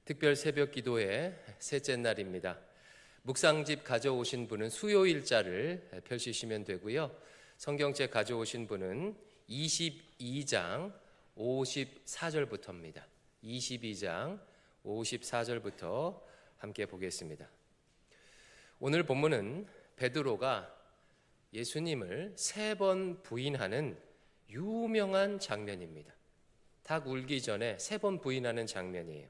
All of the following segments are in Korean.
특별 새벽 기도의 셋째 날입니다. 묵상집 가져오신 분은 수요일자를 펼치시면 되고요. 성경책 가져오신 분은 22장 54절부터입니다. 22장 54절부터 함께 보겠습니다. 오늘 본문은 베드로가 예수님을 3번 부인하는 유명한 장면입니다. 닭 울기 전에 3번 부인하는 장면이에요.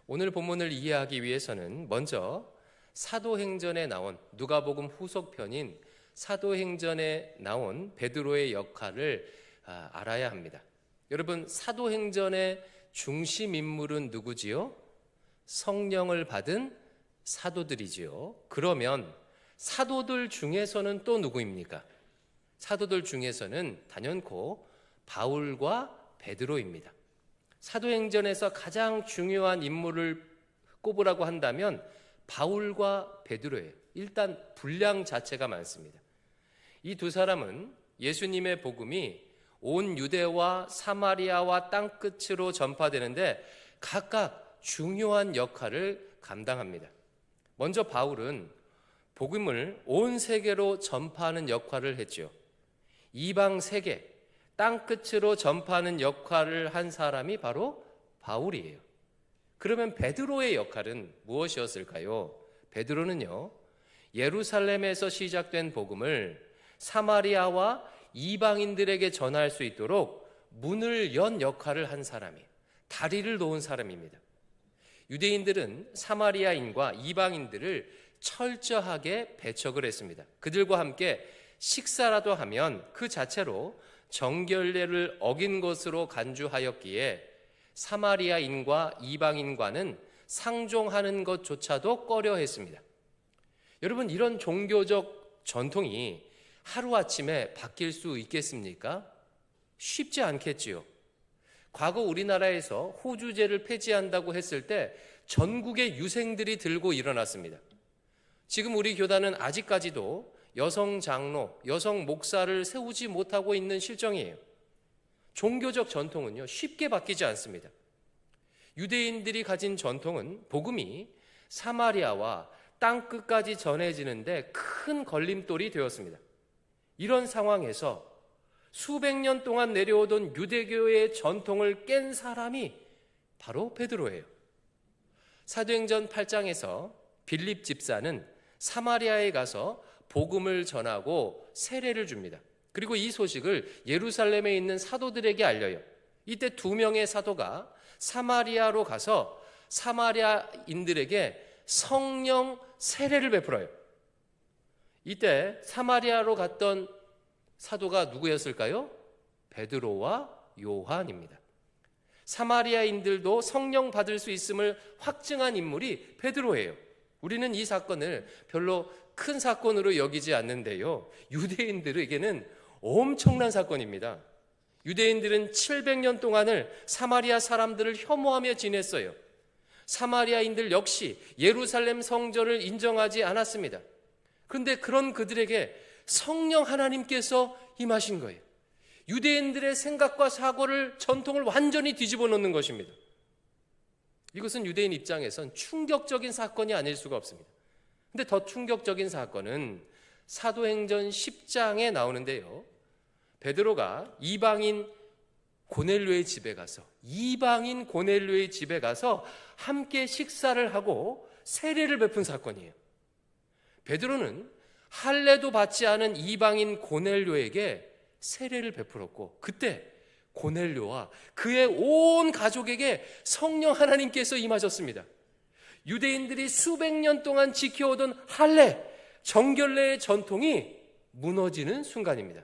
오늘 본문을 이해하기 위해서는 먼저 사도행전에 나온 누가복음 후속편인 사도행전에 나온 베드로의 역할을 알아야 합니다. 여러분, 사도행전의 중심 인물은 누구지요? 성령을 받은 사도들이지요. 그러면 사도들 중에서는 또 누구입니까? 사도들 중에서는 단연코 바울과 베드로입니다. 사도행전에서 가장 중요한 인물을 꼽으라고 한다면 바울과 베드로예요. 일단 분량 자체가 많습니다. 이 두 사람은 예수님의 복음이 온 유대와 사마리아와 땅끝으로 전파되는데 각각 중요한 역할을 감당합니다. 먼저 바울은 복음을 온 세계로 전파하는 역할을 했죠. 이방 세계, 땅끝으로 전파하는 역할을 한 사람이 바로 바울이에요. 그러면 베드로의 역할은 무엇이었을까요? 베드로는요, 예루살렘에서 시작된 복음을 사마리아와 이방인들에게 전할 수 있도록 문을 연 역할을 한 사람이에요. 다리를 놓은 사람입니다. 유대인들은 사마리아인과 이방인들을 철저하게 배척을 했습니다. 그들과 함께 식사라도 하면 그 자체로 정결례를 어긴 것으로 간주하였기에 사마리아인과 이방인과는 상종하는 것조차도 꺼려했습니다. 여러분, 이런 종교적 전통이 하루아침에 바뀔 수 있겠습니까? 쉽지 않겠지요. 과거 우리나라에서 호주제를 폐지한다고 했을 때 전국의 유생들이 들고 일어났습니다. 지금 우리 교단은 아직까지도 여성 장로, 여성 목사를 세우지 못하고 있는 실정이에요. 종교적 전통은요, 쉽게 바뀌지 않습니다. 유대인들이 가진 전통은 복음이 사마리아와 땅끝까지 전해지는데 큰 걸림돌이 되었습니다. 이런 상황에서 수백 년 동안 내려오던 유대교의 전통을 깬 사람이 바로 베드로예요. 사도행전 8장에서 빌립 집사는 사마리아에 가서 복음을 전하고 세례를 줍니다. 그리고 이 소식을 예루살렘에 있는 사도들에게 알려요. 이때 2명의 사도가 사마리아로 가서 사마리아인들에게 성령 세례를 베풀어요. 이때 사마리아로 갔던 사도가 누구였을까요? 베드로와 요한입니다. 사마리아인들도 성령 받을 수 있음을 확증한 인물이 베드로예요. 우리는 이 사건을 별로 큰 사건으로 여기지 않는데요, 유대인들에게는 엄청난 사건입니다. 유대인들은 700년 동안을 사마리아 사람들을 혐오하며 지냈어요. 사마리아인들 역시 예루살렘 성전을 인정하지 않았습니다. 그런데 그런 그들에게 성령 하나님께서 임하신 거예요. 유대인들의 생각과 사고를, 전통을 완전히 뒤집어 놓는 것입니다. 이것은 유대인 입장에선 충격적인 사건이 아닐 수가 없습니다. 근데 더 충격적인 사건은 사도행전 10장에 나오는데요, 베드로가 이방인 고넬료의 집에 가서 함께 식사를 하고 세례를 베푼 사건이에요. 베드로는 할례도 받지 않은 이방인 고넬료에게 세례를 베풀었고, 그때 고넬료와 그의 온 가족에게 성령 하나님께서 임하셨습니다. 유대인들이 수백 년 동안 지켜오던 할례, 정결례의 전통이 무너지는 순간입니다.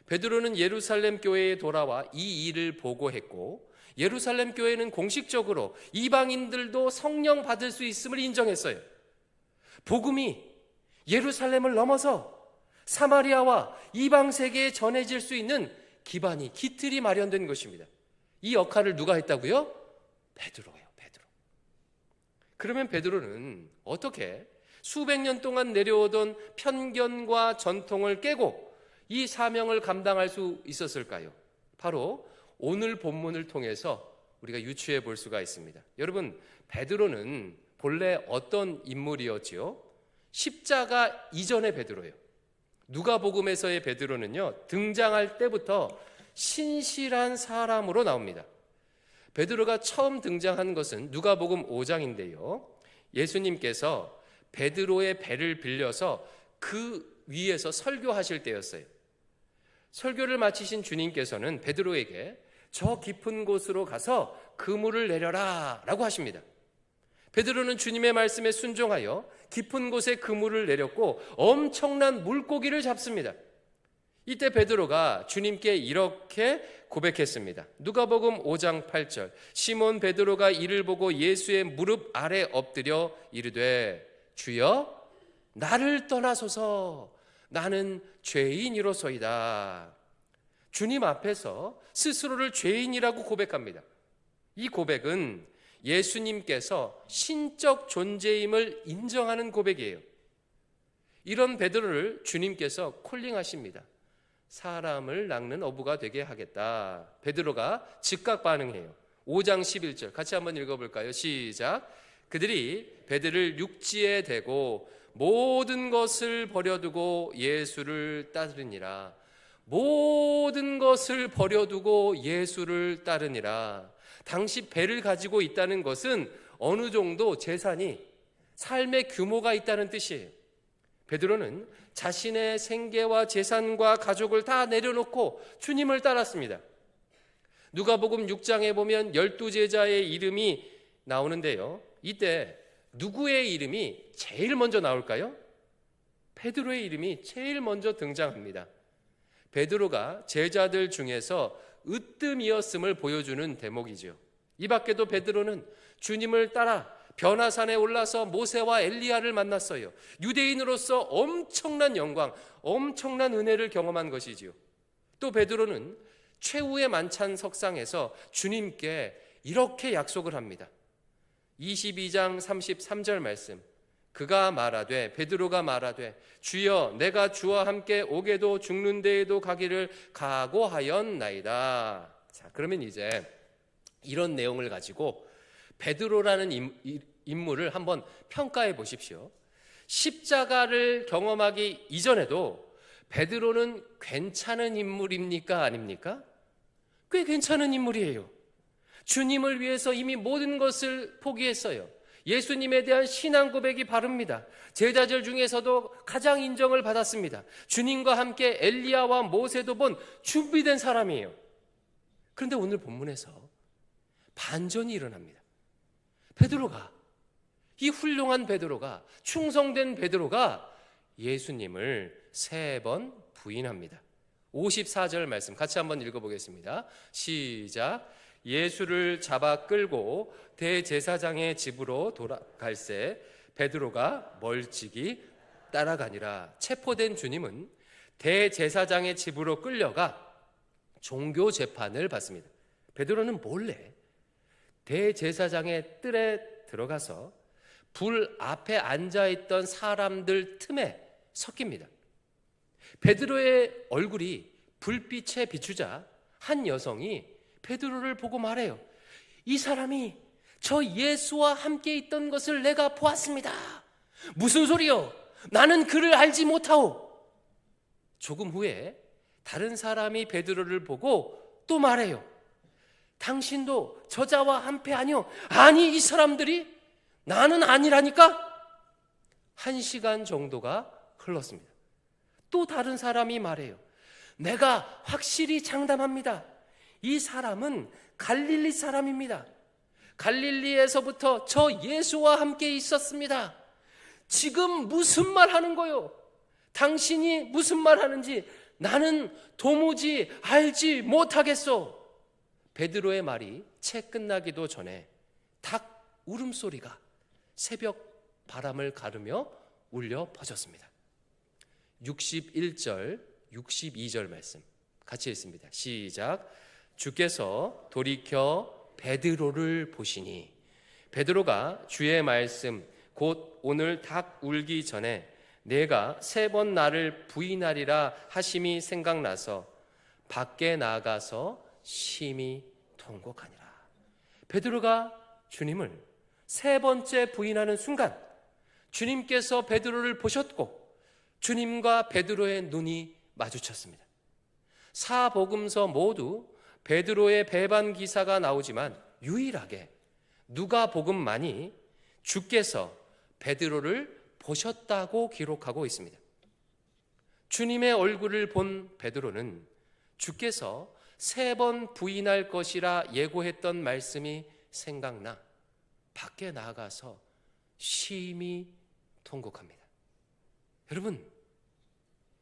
베드로는 예루살렘 교회에 돌아와 이 일을 보고했고, 예루살렘 교회는 공식적으로 이방인들도 성령 받을 수 있음을 인정했어요. 복음이 예루살렘을 넘어서 사마리아와 이방 세계에 전해질 수 있는 기틀이 마련된 것입니다. 이 역할을 누가 했다고요? 베드로예요. 그러면 베드로는 어떻게 수백 년 동안 내려오던 편견과 전통을 깨고 이 사명을 감당할 수 있었을까요? 바로 오늘 본문을 통해서 우리가 유추해 볼 수가 있습니다. 여러분, 베드로는 본래 어떤 인물이었지요? 십자가 이전의 베드로예요. 누가복음에서의 베드로는요, 등장할 때부터 신실한 사람으로 나옵니다. 베드로가 처음 등장한 것은 누가복음 5장인데요. 예수님께서 베드로의 배를 빌려서 그 위에서 설교하실 때였어요. 설교를 마치신 주님께서는 베드로에게 저 깊은 곳으로 가서 그물을 내려라 라고 하십니다. 베드로는 주님의 말씀에 순종하여 깊은 곳에 그물을 내렸고 엄청난 물고기를 잡습니다. 이때 베드로가 주님께 이렇게 고백했습니다. 누가복음 5장 8절, 시몬 베드로가 이를 보고 예수의 무릎 아래 엎드려 이르되 주여 나를 떠나소서 나는 죄인이로소이다. 주님 앞에서 스스로를 죄인이라고 고백합니다. 이 고백은 예수님께서 신적 존재임을 인정하는 고백이에요. 이런 베드로를 주님께서 콜링하십니다. 사람을 낚는 어부가 되게 하겠다. 베드로가 즉각 반응해요. 5장 11절 같이 한번 읽어볼까요? 시작. 그들이 배들을 육지에 대고 모든 것을 버려두고 예수를 따르니라. 모든 것을 버려두고 예수를 따르니라. 당시 배를 가지고 있다는 것은 어느 정도 재산이, 삶의 규모가 있다는 뜻이에요. 베드로는 자신의 생계와 재산과 가족을 다 내려놓고 주님을 따랐습니다. 누가복음 6장에 보면 12제자의 이름이 나오는데요. 이때 누구의 이름이 제일 먼저 나올까요? 베드로의 이름이 제일 먼저 등장합니다. 베드로가 제자들 중에서 으뜸이었음을 보여주는 대목이죠. 이 밖에도 베드로는 주님을 따라 변화산에 올라서 모세와 엘리야를 만났어요. 유대인으로서 엄청난 영광, 엄청난 은혜를 경험한 것이지요. 또 베드로는 최후의 만찬 석상에서 주님께 이렇게 약속을 합니다. 22장 33절 말씀. 그가 말하되, 베드로가 말하되 주여 내가 주와 함께 오게도 죽는 데에도 가기를 각오하였나이다. 자, 그러면 이제 이런 내용을 가지고 베드로라는 인물을 한번 평가해 보십시오. 십자가를 경험하기 이전에도 베드로는 괜찮은 인물입니까? 아닙니까? 꽤 괜찮은 인물이에요. 주님을 위해서 이미 모든 것을 포기했어요. 예수님에 대한 신앙 고백이 바릅니다. 제자들 중에서도 가장 인정을 받았습니다. 주님과 함께 엘리야와 모세도 본 준비된 사람이에요. 그런데 오늘 본문에서 반전이 일어납니다. 베드로가, 이 훌륭한 베드로가, 충성된 베드로가 예수님을 3번 부인합니다. 54절 말씀 같이 한번 읽어보겠습니다. 시작. 예수를 잡아 끌고 대제사장의 집으로 돌아갈새 베드로가 멀찍이 따라가니라. 체포된 주님은 대제사장의 집으로 끌려가 종교 재판을 받습니다. 베드로는 몰래 대제사장의 뜰에 들어가서 불 앞에 앉아있던 사람들 틈에 섞입니다. 베드로의 얼굴이 불빛에 비추자 한 여성이 베드로를 보고 말해요. 이 사람이 저 예수와 함께 있던 것을 내가 보았습니다. 무슨 소리요? 나는 그를 알지 못하오. 조금 후에 다른 사람이 베드로를 보고 또 말해요. 당신도 저자와 함께 아니요? 아니, 이 사람들이 나는 아니라니까? 1시간 정도가 흘렀습니다. 또 다른 사람이 말해요. 내가 확실히 장담합니다. 이 사람은 갈릴리 사람입니다. 갈릴리에서부터 저 예수와 함께 있었습니다. 지금 무슨 말 하는 거요? 당신이 무슨 말 하는지 나는 도무지 알지 못하겠소. 베드로의 말이 채 끝나기도 전에 닭 울음소리가 새벽 바람을 가르며 울려 퍼졌습니다. 61절, 62절 말씀 같이 읽습니다. 시작. 주께서 돌이켜 베드로를 보시니 베드로가 주의 말씀 곧 오늘 닭 울기 전에 내가 3번 나를 부인하리라 하심이 생각나서 밖에 나가서 심히 통곡하니라. 베드로가 주님을 세 번째 부인하는 순간 주님께서 베드로를 보셨고 주님과 베드로의 눈이 마주쳤습니다. 사복음서 모두 베드로의 배반 기사가 나오지만 유일하게 누가복음만이 주께서 베드로를 보셨다고 기록하고 있습니다. 주님의 얼굴을 본 베드로는 주께서 3번 부인할 것이라 예고했던 말씀이 생각나 밖에 나가서 심히 통곡합니다. 여러분,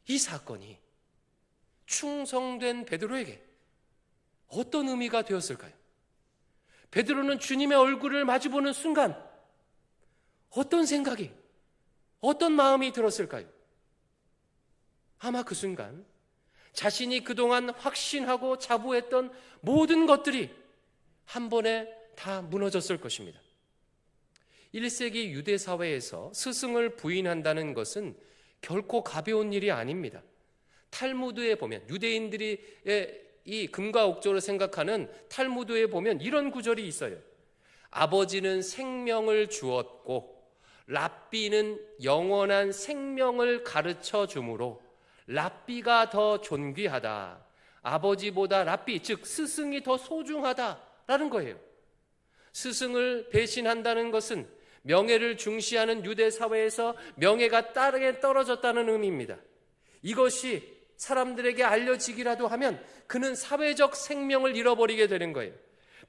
이 사건이 충성된 베드로에게 어떤 의미가 되었을까요? 베드로는 주님의 얼굴을 마주보는 순간 어떤 생각이, 어떤 마음이 들었을까요? 아마 그 순간 자신이 그동안 확신하고 자부했던 모든 것들이 한 번에 다 무너졌을 것입니다. 1세기 유대 사회에서 스승을 부인한다는 것은 결코 가벼운 일이 아닙니다. 탈무드에 보면, 유대인들이 이 금과 옥조로 생각하는 탈무드에 보면 이런 구절이 있어요. 아버지는 생명을 주었고 랍비는 영원한 생명을 가르쳐 주므로 랍비가 더 존귀하다. 아버지보다 랍비, 즉 스승이 더 소중하다라는 거예요. 스승을 배신한다는 것은 명예를 중시하는 유대 사회에서 명예가 땅에 떨어졌다는 의미입니다. 이것이 사람들에게 알려지기라도 하면 그는 사회적 생명을 잃어버리게 되는 거예요.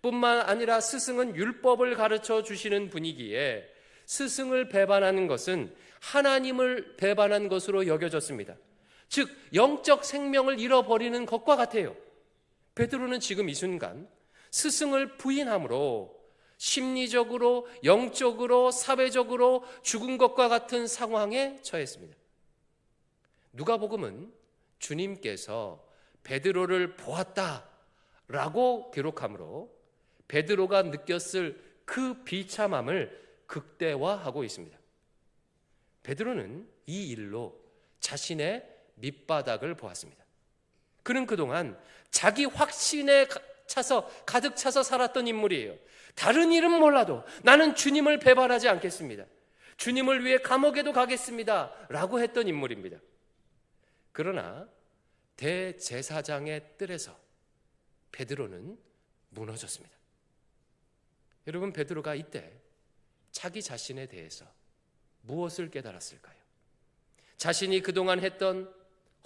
뿐만 아니라 스승은 율법을 가르쳐 주시는 분이기에 스승을 배반하는 것은 하나님을 배반한 것으로 여겨졌습니다. 즉 영적 생명을 잃어버리는 것과 같아요. 베드로는 지금 이 순간 스승을 부인함으로 심리적으로, 영적으로, 사회적으로 죽은 것과 같은 상황에 처했습니다. 누가복음은 주님께서 베드로를 보았다라고 기록하므로 베드로가 느꼈을 그 비참함을 극대화하고 있습니다. 베드로는 이 일로 자신의 밑바닥을 보았습니다. 그는 그동안 자기 확신에 가득 차서 살았던 인물이에요. 다른 일은 몰라도 나는 주님을 배반하지 않겠습니다. 주님을 위해 감옥에도 가겠습니다 라고 했던 인물입니다. 그러나 대제사장의 뜰에서 베드로는 무너졌습니다. 여러분, 베드로가 이때 자기 자신에 대해서 무엇을 깨달았을까요? 자신이 그동안 했던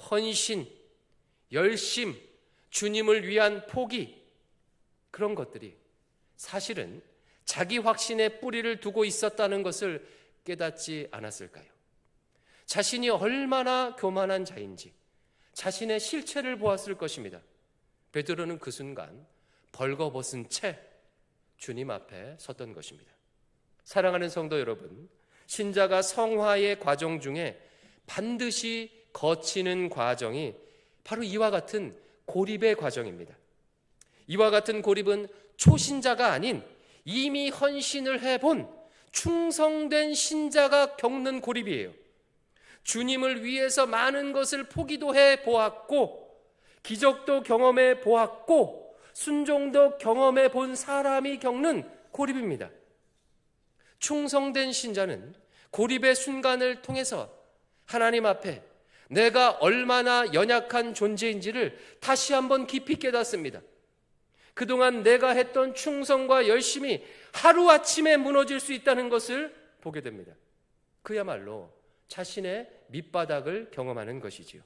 헌신, 열심, 주님을 위한 포기, 그런 것들이 사실은 자기 확신에 뿌리를 두고 있었다는 것을 깨닫지 않았을까요? 자신이 얼마나 교만한 자인지 자신의 실체를 보았을 것입니다. 베드로는 그 순간 벌거벗은 채 주님 앞에 섰던 것입니다. 사랑하는 성도 여러분, 신자가 성화의 과정 중에 반드시 거치는 과정이 바로 이와 같은 고립의 과정입니다. 이와 같은 고립은 초신자가 아닌 이미 헌신을 해본 충성된 신자가 겪는 고립이에요. 주님을 위해서 많은 것을 포기도 해 보았고 기적도 경험해 보았고 순종도 경험해 본 사람이 겪는 고립입니다. 충성된 신자는 고립의 순간을 통해서 하나님 앞에 내가 얼마나 연약한 존재인지를 다시 한번 깊이 깨닫습니다. 그동안 내가 했던 충성과 열심이 하루아침에 무너질 수 있다는 것을 보게 됩니다. 그야말로 자신의 밑바닥을 경험하는 것이지요.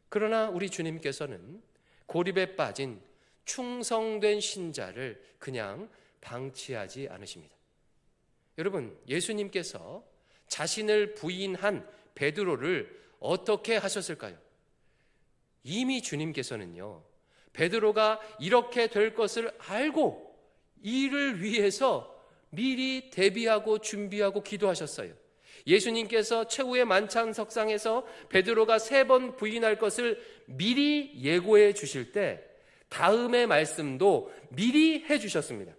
그러나 우리 주님께서는 고립에 빠진 충성된 신자를 그냥 방치하지 않으십니다. 여러분, 예수님께서 자신을 부인한 베드로를 어떻게 하셨을까요? 이미 주님께서는요, 베드로가 이렇게 될 것을 알고 이를 위해서 미리 대비하고 준비하고 기도하셨어요. 예수님께서 최후의 만찬석상에서 베드로가 3번 부인할 것을 미리 예고해 주실 때 다음의 말씀도 미리 해 주셨습니다.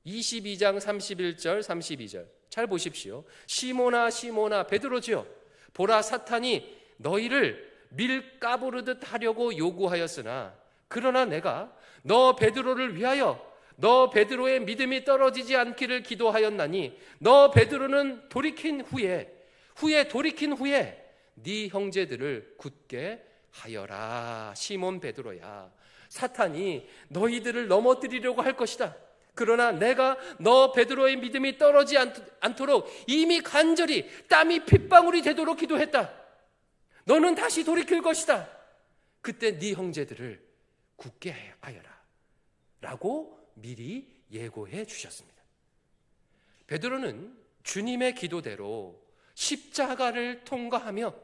22장 31절 32절 잘 보십시오. 시몬아 시몬아 베드로지요, 보라 사탄이 너희를 밀 까부르듯 하려고 요구하였으나 그러나 내가 너 베드로를 위하여 너 베드로의 믿음이 떨어지지 않기를 기도하였나니 너 베드로는 돌이킨 후에 네 형제들을 굳게 하여라. 시몬 베드로야, 사탄이 너희들을 넘어뜨리려고 할 것이다. 그러나 내가 너 베드로의 믿음이 떨어지지 않도록 이미 간절히 땀이 핏방울이 되도록 기도했다. 너는 다시 돌이킬 것이다. 그때 네 형제들을 굳게 하여라 라고 미리 예고해 주셨습니다. 베드로는 주님의 기도대로 십자가를 통과하며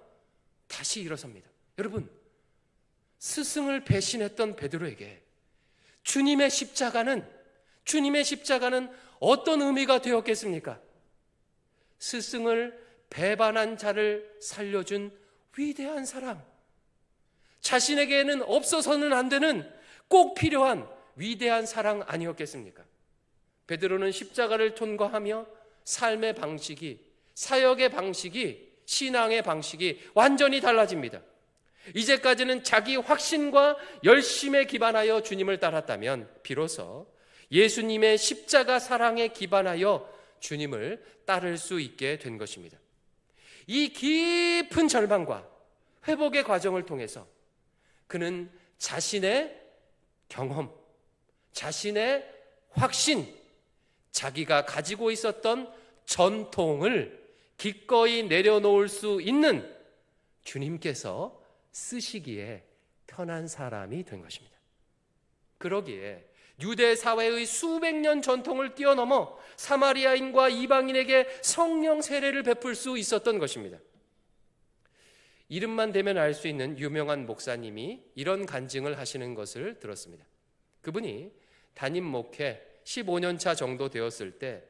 다시 일어섭니다. 여러분, 스승을 배신했던 베드로에게 주님의 십자가는 어떤 의미가 되었겠습니까? 스승을 배반한 자를 살려준 위대한 사랑, 자신에게는 없어서는 안 되는 꼭 필요한 위대한 사랑 아니었겠습니까? 베드로는 십자가를 통과하며 삶의 방식이, 사역의 방식이, 신앙의 방식이 완전히 달라집니다. 이제까지는 자기 확신과 열심에 기반하여 주님을 따랐다면 비로소 예수님의 십자가 사랑에 기반하여 주님을 따를 수 있게 된 것입니다. 이 깊은 절망과 회복의 과정을 통해서 그는 자신의 경험, 자신의 확신, 자기가 가지고 있었던 전통을 기꺼이 내려놓을 수 있는 주님께서 쓰시기에 편한 사람이 된 것입니다. 그러기에 유대 사회의 수백 년 전통을 뛰어넘어 사마리아인과 이방인에게 성령 세례를 베풀 수 있었던 것입니다. 이름만 대면 알 수 있는 유명한 목사님이 이런 간증을 하시는 것을 들었습니다. 그분이 담임 목회 15년 차 정도 되었을 때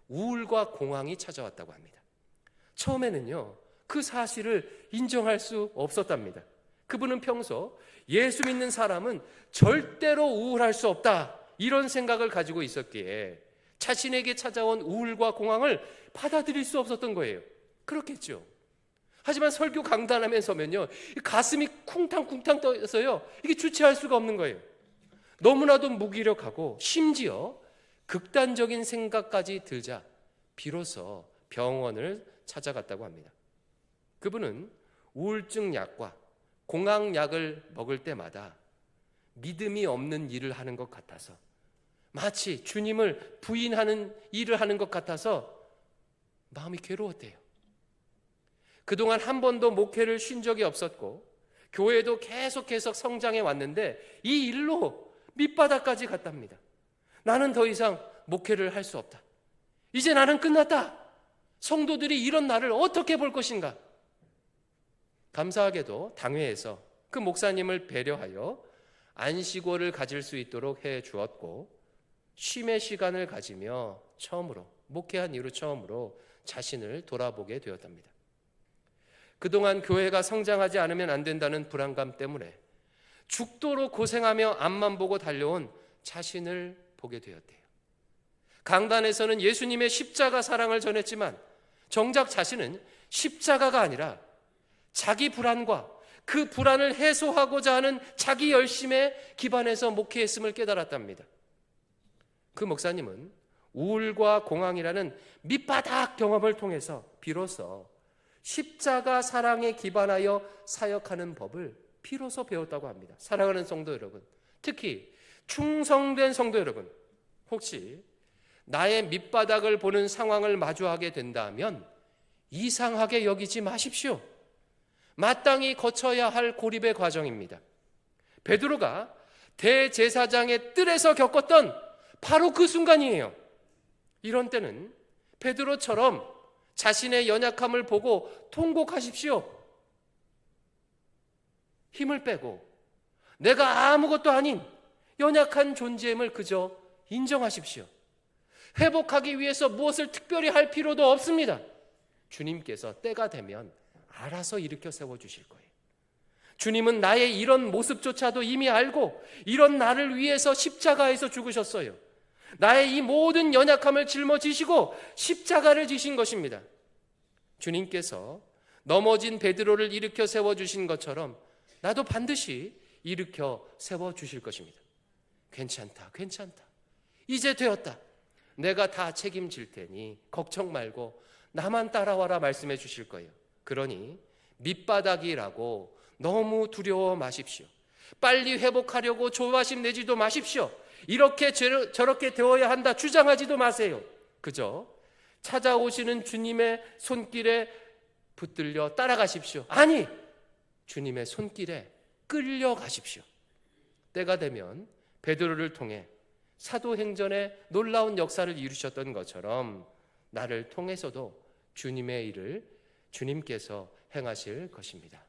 우울과 공황이 찾아왔다고 합니다. 처음에는요, 그 사실을 인정할 수 없었답니다. 그분은 평소 예수 믿는 사람은 절대로 우울할 수 없다, 이런 생각을 가지고 있었기에 자신에게 찾아온 우울과 공황을 받아들일 수 없었던 거예요. 그렇겠죠. 하지만 설교 강단함에 서면요, 가슴이 쿵탕쿵탕 떠서요, 이게 주체할 수가 없는 거예요. 너무나도 무기력하고 심지어 극단적인 생각까지 들자 비로소 병원을 찾아갔다고 합니다. 그분은 우울증 약과 공황약을 먹을 때마다 믿음이 없는 일을 하는 것 같아서, 마치 주님을 부인하는 일을 하는 것 같아서 마음이 괴로웠대요. 그동안 한 번도 목회를 쉰 적이 없었고 교회도 계속해서 성장해 왔는데 이 일로 밑바닥까지 갔답니다. 나는 더 이상 목회를 할 수 없다. 이제 나는 끝났다. 성도들이 이런 나를 어떻게 볼 것인가. 감사하게도 당회에서 그 목사님을 배려하여 안식월을 가질 수 있도록 해 주었고, 쉼의 시간을 가지며 처음으로, 목회한 이후 처음으로 자신을 돌아보게 되었답니다. 그동안 교회가 성장하지 않으면 안 된다는 불안감 때문에 죽도록 고생하며 앞만 보고 달려온 자신을 보게 되었대요. 강단에서는 예수님의 십자가 사랑을 전했지만 정작 자신은 십자가가 아니라 자기 불안과 그 불안을 해소하고자 하는 자기 열심에 기반해서 목회했음을 깨달았답니다. 그 목사님은 우울과 공황이라는 밑바닥 경험을 통해서 비로소 십자가 사랑에 기반하여 사역하는 법을 비로소 배웠다고 합니다. 사랑하는 성도 여러분, 특히 충성된 성도 여러분, 혹시 나의 밑바닥을 보는 상황을 마주하게 된다면 이상하게 여기지 마십시오. 마땅히 거쳐야 할 고립의 과정입니다. 베드로가 대제사장의 뜰에서 겪었던 바로 그 순간이에요. 이런 때는 베드로처럼 자신의 연약함을 보고 통곡하십시오. 힘을 빼고 내가 아무것도 아닌 연약한 존재임을 그저 인정하십시오. 회복하기 위해서 무엇을 특별히 할 필요도 없습니다. 주님께서 때가 되면 알아서 일으켜 세워주실 거예요. 주님은 나의 이런 모습조차도 이미 알고 이런 나를 위해서 십자가에서 죽으셨어요. 나의 이 모든 연약함을 짊어지시고 십자가를 지신 것입니다. 주님께서 넘어진 베드로를 일으켜 세워주신 것처럼 나도 반드시 일으켜 세워주실 것입니다. 괜찮다, 괜찮다. 이제 되었다. 내가 다 책임질 테니 걱정 말고 나만 따라와라 말씀해 주실 거예요. 그러니 밑바닥이라고 너무 두려워 마십시오. 빨리 회복하려고 조바심 내지도 마십시오. 이렇게 저렇게 되어야 한다 주장하지도 마세요. 그저 찾아오시는 주님의 손길에 붙들려 따라가십시오. 아니, 주님의 손길에 끌려가십시오. 때가 되면 베드로를 통해 사도행전의 놀라운 역사를 이루셨던 것처럼 나를 통해서도 주님의 일을 주님께서 행하실 것입니다.